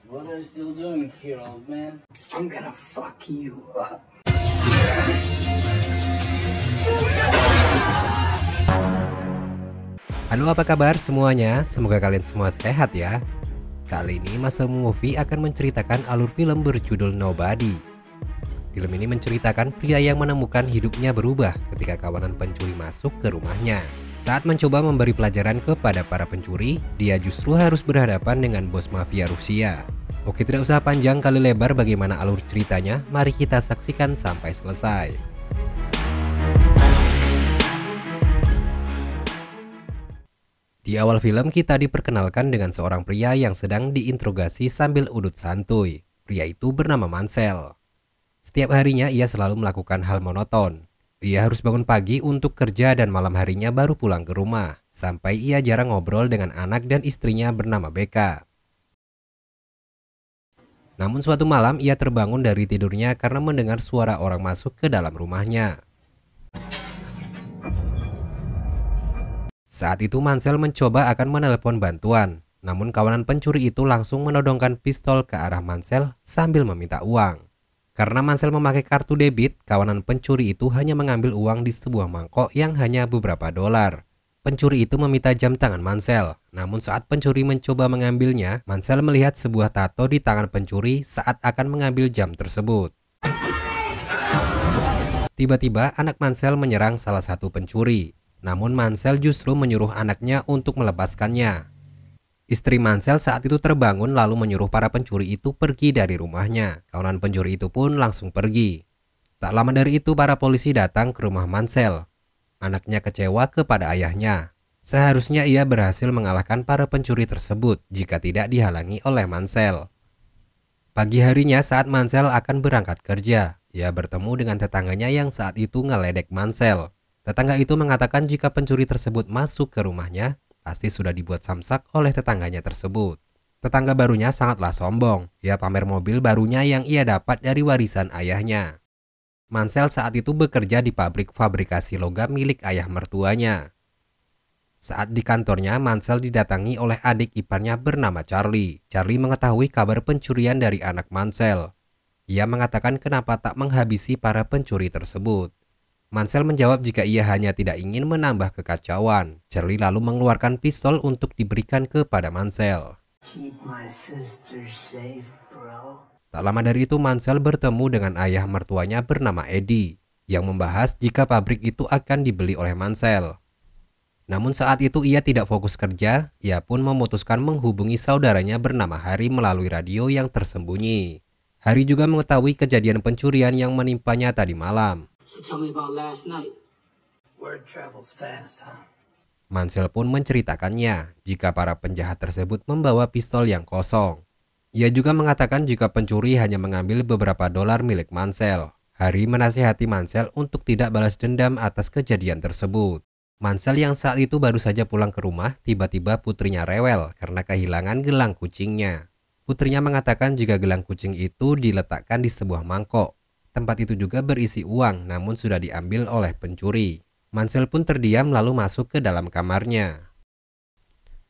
What are you still doing here, old man? I'm gonna fuck you up. Halo, apa kabar semuanya? Semoga kalian semua sehat ya. Kali ini Masemu Movie akan menceritakan alur film berjudul Nobody. Film ini menceritakan pria yang menemukan hidupnya berubah ketika kawanan pencuri masuk ke rumahnya. Saat mencoba memberi pelajaran kepada para pencuri, dia justru harus berhadapan dengan bos mafia Rusia. Oke, tidak usah panjang kali lebar bagaimana alur ceritanya, mari kita saksikan sampai selesai. Di awal film kita diperkenalkan dengan seorang pria yang sedang diinterogasi sambil udut santuy. Pria itu bernama Mansell. Setiap harinya ia selalu melakukan hal monoton. Ia harus bangun pagi untuk kerja dan malam harinya baru pulang ke rumah. Sampai ia jarang ngobrol dengan anak dan istrinya bernama Becca. Namun suatu malam ia terbangun dari tidurnya karena mendengar suara orang masuk ke dalam rumahnya. Saat itu Mansell mencoba akan menelepon bantuan, namun kawanan pencuri itu langsung menodongkan pistol ke arah Mansell sambil meminta uang. Karena Mansell memakai kartu debit, kawanan pencuri itu hanya mengambil uang di sebuah mangkok yang hanya beberapa dolar. Pencuri itu meminta jam tangan Mansell, namun saat pencuri mencoba mengambilnya, Mansell melihat sebuah tato di tangan pencuri saat akan mengambil jam tersebut. Tiba-tiba anak Mansell menyerang salah satu pencuri. Namun Mansell justru menyuruh anaknya untuk melepaskannya. Istri Mansell saat itu terbangun lalu menyuruh para pencuri itu pergi dari rumahnya. Kawanan pencuri itu pun langsung pergi. Tak lama dari itu para polisi datang ke rumah Mansell. Anaknya kecewa kepada ayahnya. Seharusnya ia berhasil mengalahkan para pencuri tersebut jika tidak dihalangi oleh Mansell. Pagi harinya saat Mansell akan berangkat kerja, ia bertemu dengan tetangganya yang saat itu ngeledek Mansell. Tetangga itu mengatakan jika pencuri tersebut masuk ke rumahnya, pasti sudah dibuat samsak oleh tetangganya tersebut. Tetangga barunya sangatlah sombong. Ia pamer mobil barunya yang ia dapat dari warisan ayahnya. Mansell saat itu bekerja di pabrik fabrikasi logam milik ayah mertuanya. Saat di kantornya, Mansell didatangi oleh adik iparnya bernama Charlie. Charlie mengetahui kabar pencurian dari anak Mansell. Ia mengatakan kenapa tak menghabisi para pencuri tersebut. Mansell menjawab jika ia hanya tidak ingin menambah kekacauan. Charlie lalu mengeluarkan pistol untuk diberikan kepada Mansell. Tak lama dari itu Mansell bertemu dengan ayah mertuanya bernama Eddie yang membahas jika pabrik itu akan dibeli oleh Mansell. Namun saat itu ia tidak fokus kerja, ia pun memutuskan menghubungi saudaranya bernama Harry melalui radio yang tersembunyi. Harry juga mengetahui kejadian pencurian yang menimpanya tadi malam. So tell me about last night. Word travels fast, huh? Mansell pun menceritakannya jika para penjahat tersebut membawa pistol yang kosong. Ia juga mengatakan jika pencuri hanya mengambil beberapa dolar milik Mansell. Harry menasihati Mansell untuk tidak balas dendam atas kejadian tersebut. Mansell yang saat itu baru saja pulang ke rumah, tiba-tiba putrinya rewel karena kehilangan gelang kucingnya. Putrinya mengatakan jika gelang kucing itu diletakkan di sebuah mangkok. Tempat itu juga berisi uang namun sudah diambil oleh pencuri. Mansell pun terdiam lalu masuk ke dalam kamarnya.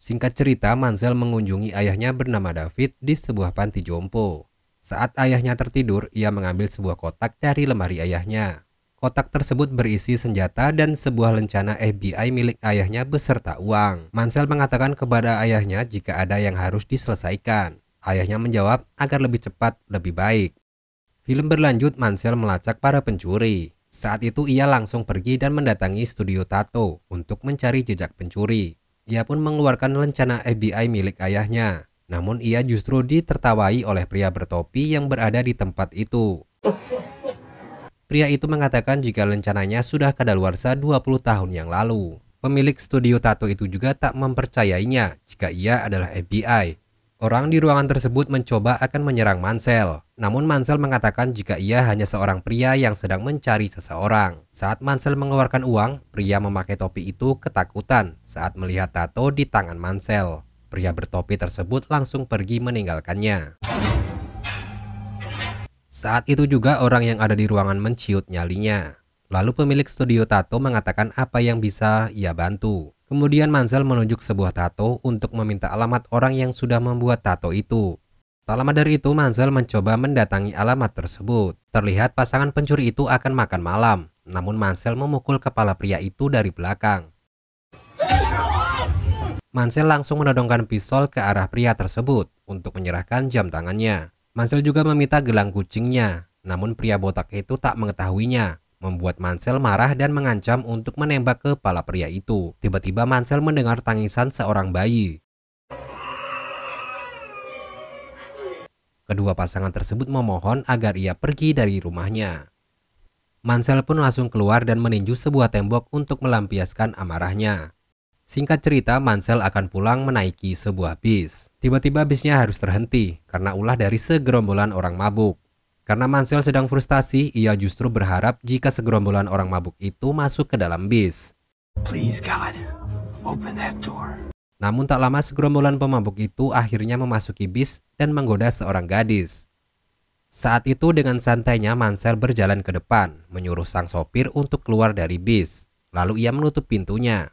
Singkat cerita, Mansell mengunjungi ayahnya bernama David di sebuah panti jompo. Saat ayahnya tertidur, ia mengambil sebuah kotak dari lemari ayahnya. Kotak tersebut berisi senjata dan sebuah lencana FBI milik ayahnya beserta uang. Mansell mengatakan kepada ayahnya jika ada yang harus diselesaikan. Ayahnya menjawab agar lebih cepat lebih baik. Film berlanjut, Mansell melacak para pencuri. Saat itu ia langsung pergi dan mendatangi studio tato untuk mencari jejak pencuri. Ia pun mengeluarkan lencana FBI milik ayahnya. Namun ia justru ditertawai oleh pria bertopi yang berada di tempat itu. Pria itu mengatakan jika rencananya sudah kadaluarsa 20 tahun yang lalu. Pemilik studio tato itu juga tak mempercayainya jika ia adalah FBI. Orang di ruangan tersebut mencoba akan menyerang Mansell. Namun Mansell mengatakan jika ia hanya seorang pria yang sedang mencari seseorang. Saat Mansell mengeluarkan uang, pria memakai topi itu ketakutan saat melihat tato di tangan Mansell. Pria bertopi tersebut langsung pergi meninggalkannya. Saat itu juga orang yang ada di ruangan menciut nyalinya. Lalu pemilik studio tato mengatakan apa yang bisa ia bantu. Kemudian Mansell menunjuk sebuah tato untuk meminta alamat orang yang sudah membuat tato itu. Tak lama dari itu, Mansell mencoba mendatangi alamat tersebut. Terlihat pasangan pencuri itu akan makan malam, namun Mansell memukul kepala pria itu dari belakang. Mansell langsung menodongkan pistol ke arah pria tersebut untuk menyerahkan jam tangannya. Mansell juga meminta gelang kucingnya, namun pria botak itu tak mengetahuinya, membuat Mansell marah dan mengancam untuk menembak kepala pria itu. Tiba-tiba Mansell mendengar tangisan seorang bayi. Kedua pasangan tersebut memohon agar ia pergi dari rumahnya. Mansell pun langsung keluar dan meninju sebuah tembok untuk melampiaskan amarahnya. Singkat cerita, Mansell akan pulang menaiki sebuah bis. Tiba-tiba bisnya harus terhenti karena ulah dari segerombolan orang mabuk. Karena Mansell sedang frustasi, ia justru berharap jika segerombolan orang mabuk itu masuk ke dalam bis. Please God, open that door. Namun tak lama segerombolan pemabuk itu akhirnya memasuki bis dan menggoda seorang gadis. Saat itu dengan santainya Mansell berjalan ke depan, menyuruh sang sopir untuk keluar dari bis. Lalu ia menutup pintunya.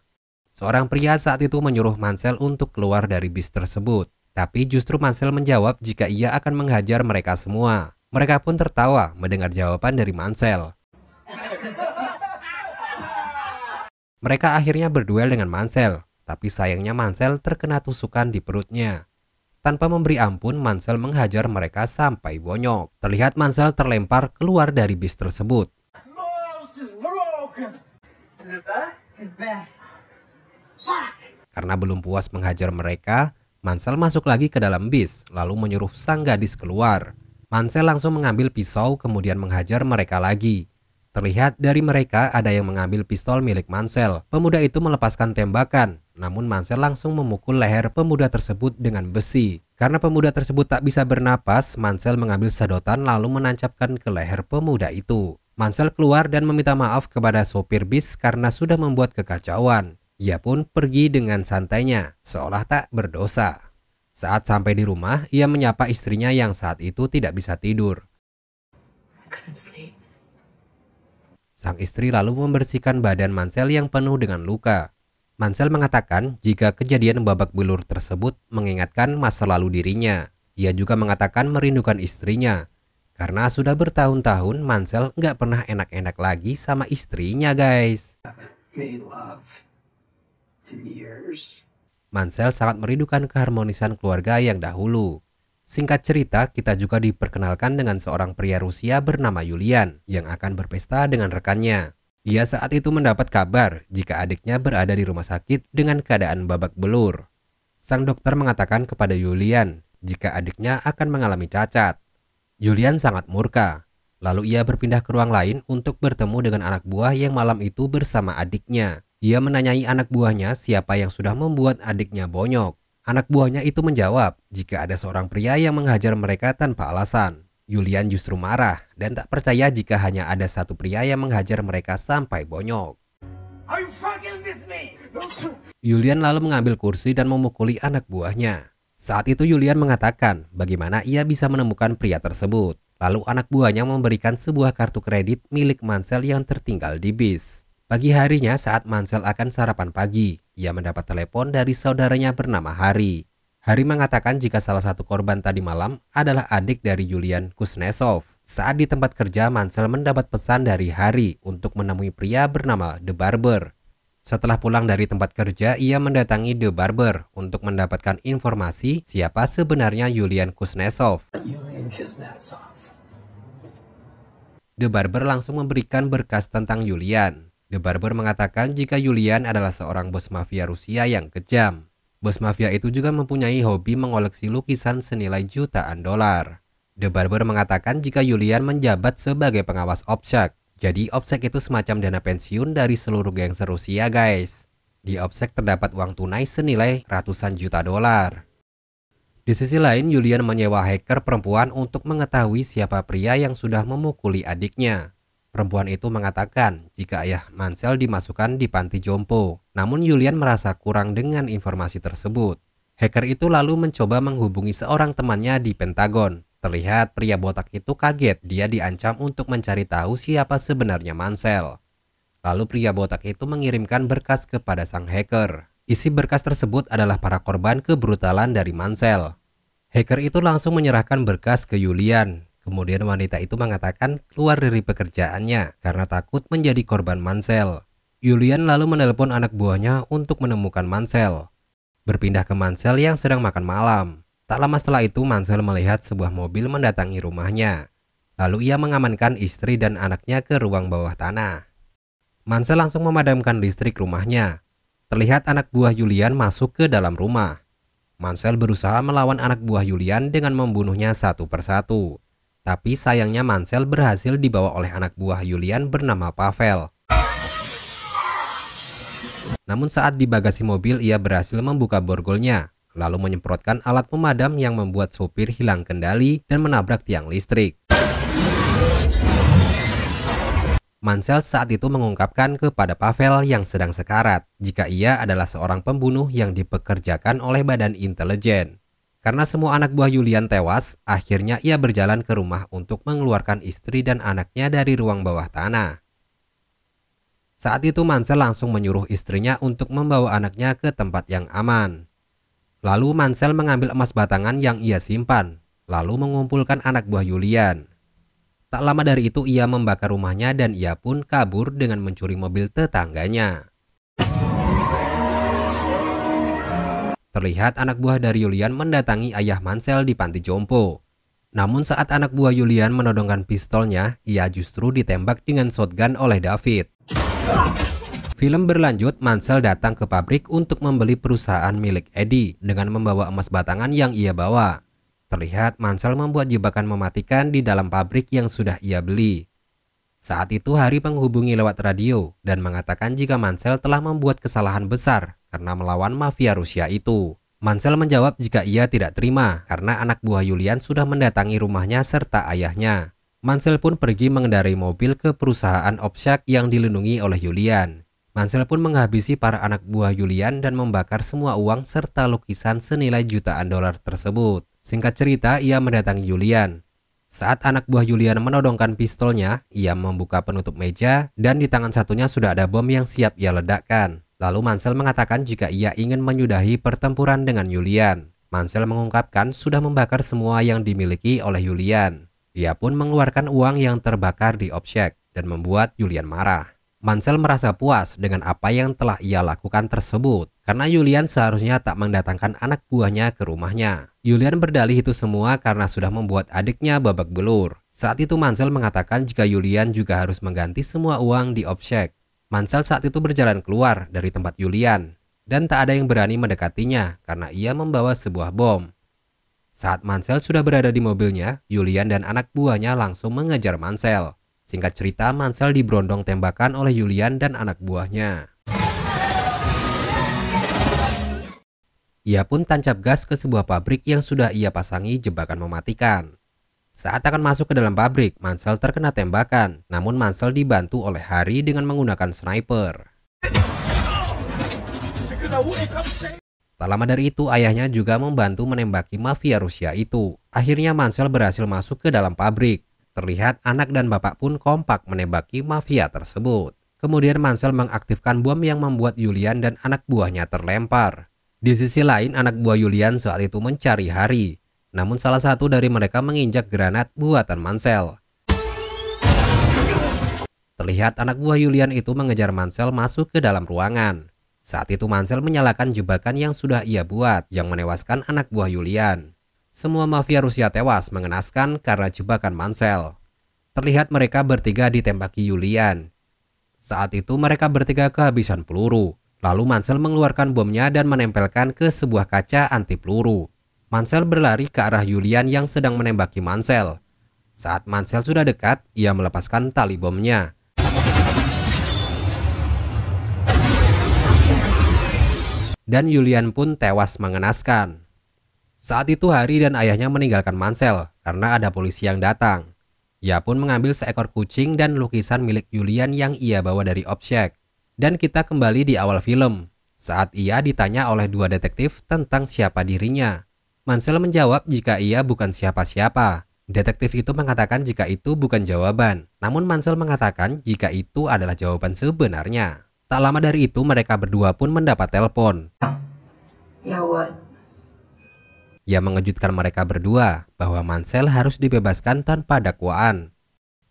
Seorang pria saat itu menyuruh Mansell untuk keluar dari bis tersebut. Tapi justru Mansell menjawab jika ia akan menghajar mereka semua. Mereka pun tertawa mendengar jawaban dari Mansell. Mereka akhirnya berduel dengan Mansell. Tapi sayangnya Mansell terkena tusukan di perutnya. Tanpa memberi ampun, Mansell menghajar mereka sampai bonyok. Terlihat Mansell terlempar keluar dari bis tersebut. Karena belum puas menghajar mereka, Mansell masuk lagi ke dalam bis, lalu menyuruh sang gadis keluar. Mansell langsung mengambil pisau kemudian menghajar mereka lagi. Terlihat dari mereka ada yang mengambil pistol milik Mansell. Pemuda itu melepaskan tembakan, namun Mansell langsung memukul leher pemuda tersebut dengan besi. Karena pemuda tersebut tak bisa bernapas, Mansell mengambil sedotan lalu menancapkan ke leher pemuda itu. Mansell keluar dan meminta maaf kepada sopir bis karena sudah membuat kekacauan. Ia pun pergi dengan santainya, seolah tak berdosa. Saat sampai di rumah, ia menyapa istrinya yang saat itu tidak bisa tidur. Sang istri lalu membersihkan badan Mansell yang penuh dengan luka. Mansell mengatakan jika kejadian babak belur tersebut mengingatkan masa lalu dirinya. Ia juga mengatakan merindukan istrinya. Karena sudah bertahun-tahun Mansell nggak pernah enak-enak lagi sama istrinya, guys. Mansell sangat merindukan keharmonisan keluarga yang dahulu. Singkat cerita, kita juga diperkenalkan dengan seorang pria Rusia bernama Yulian yang akan berpesta dengan rekannya. Ia saat itu mendapat kabar jika adiknya berada di rumah sakit dengan keadaan babak belur. Sang dokter mengatakan kepada Yulian jika adiknya akan mengalami cacat. Yulian sangat murka. Lalu ia berpindah ke ruang lain untuk bertemu dengan anak buah yang malam itu bersama adiknya. Ia menanyai anak buahnya siapa yang sudah membuat adiknya bonyok. Anak buahnya itu menjawab jika ada seorang pria yang menghajar mereka tanpa alasan. Yulian justru marah dan tak percaya jika hanya ada satu pria yang menghajar mereka sampai bonyok. Yulian lalu mengambil kursi dan memukuli anak buahnya. Saat itu Yulian mengatakan bagaimana ia bisa menemukan pria tersebut. Lalu anak buahnya memberikan sebuah kartu kredit milik Mansell yang tertinggal di bis. Pagi harinya saat Mansell akan sarapan pagi, ia mendapat telepon dari saudaranya bernama Hari. Hari mengatakan jika salah satu korban tadi malam adalah adik dari Yulian Kuznetsov. Saat di tempat kerja, Mansell mendapat pesan dari Hari untuk menemui pria bernama The Barber. Setelah pulang dari tempat kerja, ia mendatangi The Barber untuk mendapatkan informasi siapa sebenarnya Yulian Kuznetsov. The Barber langsung memberikan berkas tentang Yulian. The Barber mengatakan jika Yulian adalah seorang bos mafia Rusia yang kejam. Bos mafia itu juga mempunyai hobi mengoleksi lukisan senilai jutaan dolar. The Barber mengatakan jika Yulian menjabat sebagai pengawas OPSEC. Jadi OPSEC itu semacam dana pensiun dari seluruh gangster Rusia, guys. Di OPSEC terdapat uang tunai senilai ratusan juta dolar. Di sisi lain, Yulian menyewa hacker perempuan untuk mengetahui siapa pria yang sudah memukuli adiknya. Perempuan itu mengatakan jika ayah Mansell dimasukkan di panti jompo. Namun Yulian merasa kurang dengan informasi tersebut. Hacker itu lalu mencoba menghubungi seorang temannya di Pentagon. Terlihat pria botak itu kaget dia diancam untuk mencari tahu siapa sebenarnya Mansell. Lalu pria botak itu mengirimkan berkas kepada sang hacker. Isi berkas tersebut adalah para korban kebrutalan dari Mansell. Hacker itu langsung menyerahkan berkas ke Julian. Kemudian wanita itu mengatakan keluar dari pekerjaannya karena takut menjadi korban Mansell. Julian lalu menelepon anak buahnya untuk menemukan Mansell. Berpindah ke Mansell yang sedang makan malam. Tak lama setelah itu Mansell melihat sebuah mobil mendatangi rumahnya. Lalu ia mengamankan istri dan anaknya ke ruang bawah tanah. Mansell langsung memadamkan listrik rumahnya. Terlihat anak buah Julian masuk ke dalam rumah. Mansell berusaha melawan anak buah Julian dengan membunuhnya satu persatu. Tapi sayangnya Mansell berhasil dibawa oleh anak buah Julian bernama Pavel. Namun saat di bagasi mobil ia berhasil membuka borgolnya, lalu menyemprotkan alat pemadam yang membuat sopir hilang kendali dan menabrak tiang listrik. Mansell saat itu mengungkapkan kepada Pavel yang sedang sekarat jika ia adalah seorang pembunuh yang dipekerjakan oleh badan intelijen. Karena semua anak buah Julian tewas, akhirnya ia berjalan ke rumah untuk mengeluarkan istri dan anaknya dari ruang bawah tanah. Saat itu Mansell langsung menyuruh istrinya untuk membawa anaknya ke tempat yang aman. Lalu Mansell mengambil emas batangan yang ia simpan, lalu mengumpulkan anak buah Julian. Tak lama dari itu ia membakar rumahnya dan ia pun kabur dengan mencuri mobil tetangganya. Terlihat anak buah dari Julian mendatangi ayah Mansell di panti jompo. Namun saat anak buah Julian menodongkan pistolnya, ia justru ditembak dengan shotgun oleh David. Film berlanjut, Mansell datang ke pabrik untuk membeli perusahaan milik Eddie dengan membawa emas batangan yang ia bawa. Terlihat Mansell membuat jebakan mematikan di dalam pabrik yang sudah ia beli. Saat itu Harry menghubungi lewat radio dan mengatakan jika Mansell telah membuat kesalahan besar karena melawan mafia Rusia itu. Mansell menjawab jika ia tidak terima karena anak buah Julian sudah mendatangi rumahnya serta ayahnya. Mansell pun pergi mengendarai mobil ke perusahaan Opshak yang dilindungi oleh Julian. Mansell pun menghabisi para anak buah Julian dan membakar semua uang serta lukisan senilai jutaan dolar tersebut. Singkat cerita, ia mendatangi Julian. Saat anak buah Julian menodongkan pistolnya, ia membuka penutup meja dan di tangan satunya sudah ada bom yang siap ia ledakkan. Lalu Mansell mengatakan jika ia ingin menyudahi pertempuran dengan Julian. Mansell mengungkapkan sudah membakar semua yang dimiliki oleh Julian. Ia pun mengeluarkan uang yang terbakar di Opshak dan membuat Julian marah. Mansell merasa puas dengan apa yang telah ia lakukan tersebut karena Julian seharusnya tak mendatangkan anak buahnya ke rumahnya. Julian berdalih itu semua karena sudah membuat adiknya babak belur. Saat itu Mansell mengatakan jika Julian juga harus mengganti semua uang di Opshak. Mansell saat itu berjalan keluar dari tempat Julian dan tak ada yang berani mendekatinya karena ia membawa sebuah bom. Saat Mansell sudah berada di mobilnya, Julian dan anak buahnya langsung mengejar Mansell. Singkat cerita, Mansell diberondong tembakan oleh Julian dan anak buahnya. Ia pun tancap gas ke sebuah pabrik yang sudah ia pasangi jebakan mematikan. Saat akan masuk ke dalam pabrik, Mansell terkena tembakan, namun Mansell dibantu oleh Harry dengan menggunakan sniper. Tak lama dari itu, ayahnya juga membantu menembaki mafia Rusia itu. Akhirnya Mansell berhasil masuk ke dalam pabrik. Terlihat anak dan bapak pun kompak menembaki mafia tersebut. Kemudian Mansell mengaktifkan bom yang membuat Julian dan anak buahnya terlempar. Di sisi lain, anak buah Julian saat itu mencari Harry. Namun salah satu dari mereka menginjak granat buatan Mansell. Terlihat anak buah Julian itu mengejar Mansell masuk ke dalam ruangan. Saat itu Mansell menyalakan jebakan yang sudah ia buat yang menewaskan anak buah Julian. Semua mafia Rusia tewas mengenaskan karena jebakan Mansell. Terlihat mereka bertiga ditembaki Julian. Saat itu mereka bertiga kehabisan peluru. Lalu Mansell mengeluarkan bomnya dan menempelkan ke sebuah kaca anti peluru. Mansell berlari ke arah Julian yang sedang menembaki Mansell. Saat Mansell sudah dekat, ia melepaskan tali bomnya. Dan Julian pun tewas mengenaskan. Saat itu Harry dan ayahnya meninggalkan Mansell karena ada polisi yang datang. Ia pun mengambil seekor kucing dan lukisan milik Julian yang ia bawa dari Opshak. Dan kita kembali di awal film, saat ia ditanya oleh dua detektif tentang siapa dirinya. Mansell menjawab jika ia bukan siapa-siapa. Detektif itu mengatakan jika itu bukan jawaban, namun Mansell mengatakan jika itu adalah jawaban sebenarnya. Tak lama dari itu mereka berdua pun mendapat telepon. Yeah, what? Ia mengejutkan mereka berdua bahwa Mansell harus dibebaskan tanpa dakwaan.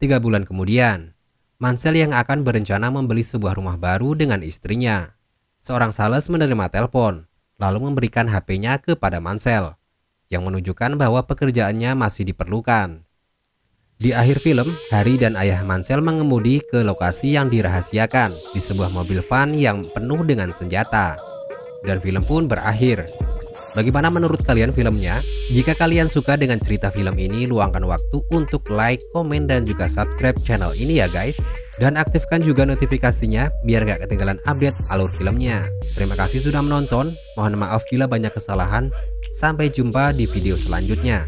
3 bulan kemudian, Mansell yang akan berencana membeli sebuah rumah baru dengan istrinya. Seorang sales menerima telepon, lalu memberikan HP-nya kepada Mansell, yang menunjukkan bahwa pekerjaannya masih diperlukan. Di akhir film, Harry dan ayah Mansell mengemudi ke lokasi yang dirahasiakan di sebuah mobil van yang penuh dengan senjata. Dan film pun berakhir. Bagaimana menurut kalian filmnya? Jika kalian suka dengan cerita film ini, luangkan waktu untuk like, komen, dan juga subscribe channel ini ya guys. Dan aktifkan juga notifikasinya biar gak ketinggalan update alur filmnya. Terima kasih sudah menonton, mohon maaf bila banyak kesalahan. Sampai jumpa di video selanjutnya.